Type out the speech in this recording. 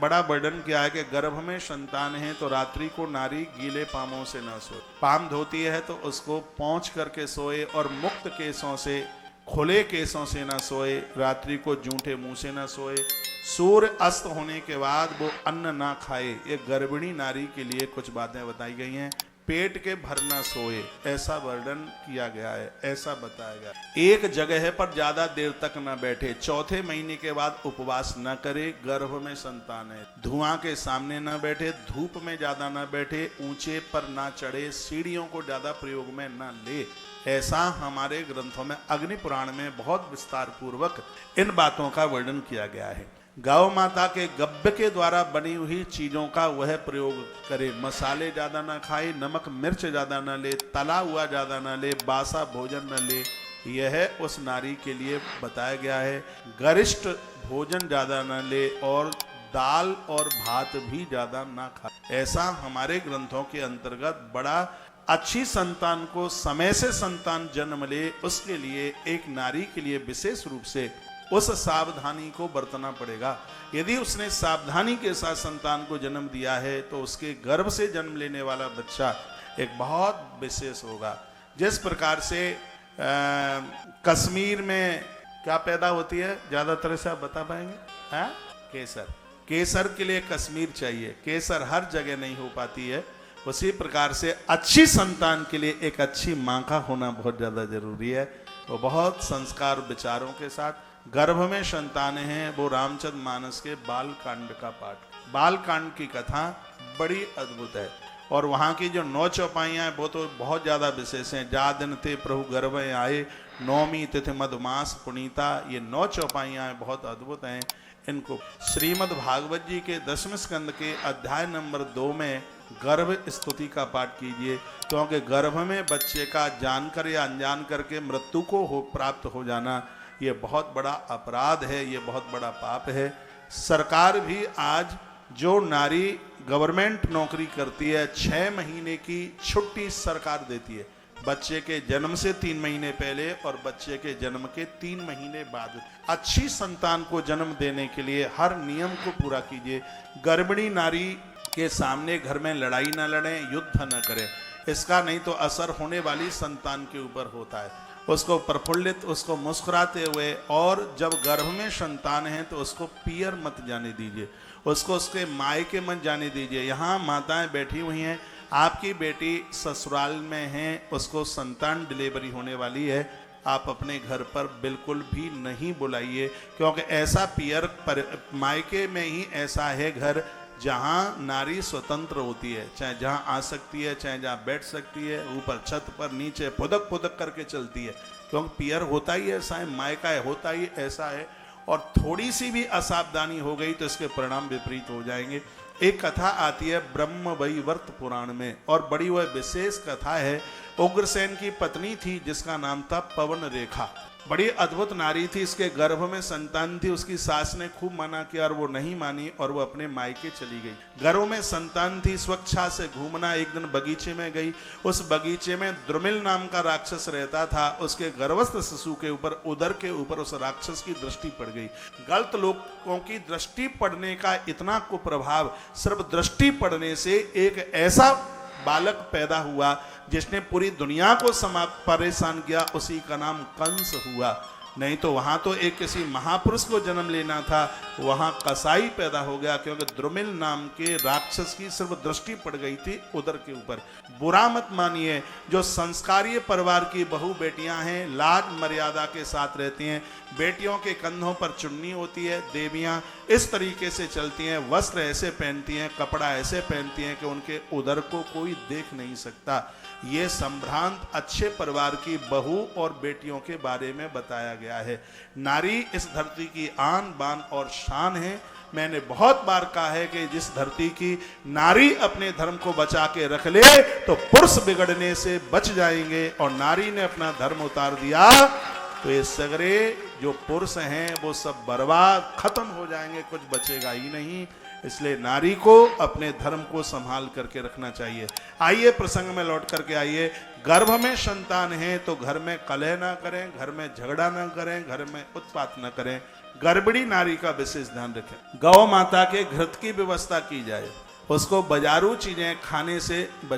बड़ा वर्णन किया है कि गर्भ में संतान है तो रात्रि को नारी गीले पामों से न सोए, पाम धोती है तो उसको पोंछ करके सोए, और मुक्त केसों से, खुले केसों से न सोए, रात्रि को जूठे मुंह से न सोए, सूर्य अस्त होने के बाद वो अन्न ना खाए। ये गर्भिणी नारी के लिए कुछ बातें बताई गई हैं। पेट के भर ना सोए, ऐसा वर्णन किया गया है, ऐसा बताया गया। एक जगह पर ज्यादा देर तक न बैठे, चौथे महीने के बाद उपवास न करे, गर्भ में संतान है। धुआं के सामने न बैठे, धूप में ज्यादा न बैठे, ऊंचे पर ना चढ़े, सीढ़ियों को ज्यादा प्रयोग में न ले। ऐसा हमारे ग्रंथों में, अग्नि पुराण में बहुत विस्तार पूर्वक इन बातों का वर्णन किया गया है। गौ माता के गब्य के द्वारा बनी हुई चीजों का वह प्रयोग करे, मसाले ज्यादा ना खाए, नमक मिर्च ज्यादा ना ले, तला हुआ ज्यादा ना ले, बासा भोजन न ले, यह उस नारी के लिए बताया गया है। गरिष्ठ भोजन ज्यादा न ले और दाल और भात भी ज्यादा ना खाए। ऐसा हमारे ग्रंथों के अंतर्गत बड़ा अच्छी संतान को समय से संतान जन्म ले, उसके लिए एक नारी के लिए विशेष रूप से उस सावधानी को बरतना पड़ेगा। यदि उसने सावधानी के साथ संतान को जन्म दिया है तो उसके गर्भ से जन्म लेने वाला बच्चा एक बहुत विशेष होगा। जिस प्रकार से कश्मीर में क्या पैदा होती है, ज्यादातर से आप बता पाएंगे? केसर। केसर के लिए कश्मीर चाहिए, केसर हर जगह नहीं हो पाती है। उसी प्रकार से अच्छी संतान के लिए एक अच्छी माँ का होना बहुत ज्यादा जरूरी है। वो बहुत संस्कार विचारों के साथ गर्भ में संतान है। वो रामचंद्र मानस के बाल कांड का पाठ, बाल कांड की कथा बड़ी अद्भुत है। और वहाँ की जो 9 चौपाइयाँ हैं वो तो बहुत ज़्यादा विशेष हैं। जा दिन थे प्रभु गर्भ आए, नौमी तिथि मधुमास पुनीता, ये 9 चौपाइयाँ बहुत अद्भुत हैं। इनको श्रीमद् भागवत जी के 10वें स्कंद के अध्याय नंबर 2 में गर्भ स्तुति का पाठ कीजिए, क्योंकि गर्भ में बच्चे का जानकर या अनजान करके मृत्यु को प्राप्त हो जाना, ये बहुत बड़ा अपराध है, ये बहुत बड़ा पाप है। सरकार भी आज जो नारी गवर्नमेंट नौकरी करती है, 6 महीने की छुट्टी सरकार देती है, बच्चे के जन्म से 3 महीने पहले और बच्चे के जन्म के 3 महीने बाद। अच्छी संतान को जन्म देने के लिए हर नियम को पूरा कीजिए। गर्भिणी नारी के सामने घर में लड़ाई न लड़ें, युद्ध न करें, इसका नहीं तो असर होने वाली संतान के ऊपर होता है। उसको प्रफुल्लित, उसको मुस्कुराते हुए, और जब गर्भ में संतान है तो उसको पियर मत जाने दीजिए, उसको उसके मायके मत जाने दीजिए। यहाँ माताएं बैठी हुई हैं, आपकी बेटी ससुराल में है, उसको संतान डिलीवरी होने वाली है, आप अपने घर पर बिल्कुल भी नहीं बुलाइए, क्योंकि ऐसा पियर मायके में ही ऐसा है घर जहाँ नारी स्वतंत्र होती है, चाहे जहाँ आ सकती है, चाहे जहाँ बैठ सकती है, ऊपर छत पर, नीचे फुदक फुदक करके चलती है, क्योंकि पियर होता ही ऐसा है, मायका होता ही ऐसा है। और थोड़ी सी भी असावधानी हो गई तो इसके परिणाम विपरीत हो जाएंगे। एक कथा आती है ब्रह्म वैवर्त पुराण में, और बड़ी वह विशेष कथा है। उग्रसेन की पत्नी थी जिसका नाम था पवन रेखा, बड़ी अद्भुत नारी थी, इसके गर्भ में संतान थी। उसकी सास ने खूब मना किया और वो नहीं मानी और वो अपने मायके चली गई। गर्भ में संतान थी, स्वच्छा से घूमना, एक दिन बगीचे में गई, उस बगीचे में द्रुमिल नाम का राक्षस रहता था। उसके गर्भस्थ शिशु के ऊपर, उदर के ऊपर उस राक्षस की दृष्टि पड़ गई। गलत लोगों की दृष्टि पड़ने का इतना कुप्रभाव, सिर्फ दृष्टि पड़ने से एक ऐसा बालक पैदा हुआ जिसने पूरी दुनिया को परेशान किया, उसी का नाम कंस हुआ। नहीं तो वहां तो एक किसी महापुरुष को जन्म लेना था, वहां कसाई पैदा हो गया, क्योंकि द्रुमिल नाम के राक्षस की सिर्फ दृष्टि पड़ गई थी उदर के ऊपर। बुरा मत मानिए, जो संस्कारीय परिवार की बहू बेटियां हैं, लाज मर्यादा के साथ रहती हैं, बेटियों के कंधों पर चुन्नी होती है, देवियां इस तरीके से चलती हैं, वस्त्र ऐसे पहनती हैं, कपड़ा ऐसे पहनती हैं कि उनके उदर को कोई देख नहीं सकता। ये संभ्रांत अच्छे परिवार की बहू और बेटियों के बारे में बताया गया है। नारी इस धरती की आन बान और शान है। मैंने बहुत बार कहा है कि जिस धरती की नारी अपने धर्म को बचा के रख ले तो पुरुष बिगड़ने से बच जाएंगे, और नारी ने अपना धर्म उतार दिया तो ये सगरे जो पुरुष हैं वो सब बर्बाद खत्म हो जाएंगे, कुछ बचेगा ही नहीं। इसलिए नारी को अपने धर्म को संभाल करके रखना चाहिए। आइए प्रसंग में लौट करके आइए। गर्भ में संतान है तो घर में कलह ना करें, घर में झगड़ा ना करें, घर में उत्पात ना करें। गर्भिणी नारी का विशेष ध्यान रखें। गौ माता के घृत की व्यवस्था की जाए, उसको बाजारू चीजें खाने से